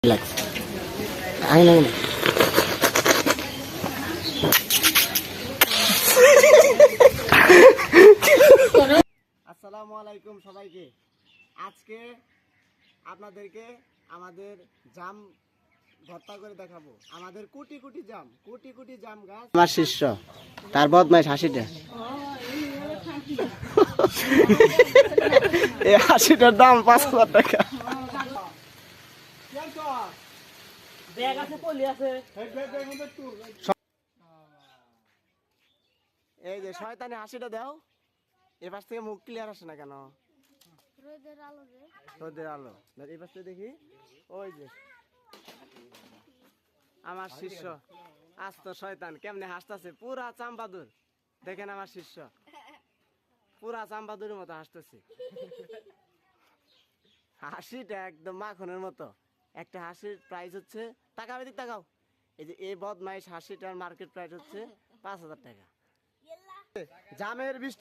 Relax. Ayun. আসসালামু আলাইকুম সবাইকে। আজকে আপনাদেরকে আমাদের জাম ভর্তা করে দেখাবো। আমাদের কোটি কোটি জাম গাছ। আমার শিষ্য তার বদমাইশ হাসিটা। এই হাসিটার দাম ৫,০০০ টাকা। এই যে শয়তানি হাসিটা দাও। এবার থেকে মুখ ক্লিয়ার আসে না কেন? রোদের আলো। এবার থেকে দেখি ওই যে আমার শিষ্য আস্ত শয়তান কেমনে হাসতেছে, পুরা চাম্বাদুর। দেখেন আমার শিষ্য পুরা চাম্বাদুরের মতো হাসতেছে। হাসিটা একদম মাখনের মতো। একটা হাসির প্রাইস হচ্ছে, টাকা বেদিক টাকাও, এই যে এই বদমাইশ হাসিটার মার্কেট প্রাইস হচ্ছে ৫,০০০ টাকা। জামের বৃষ্টি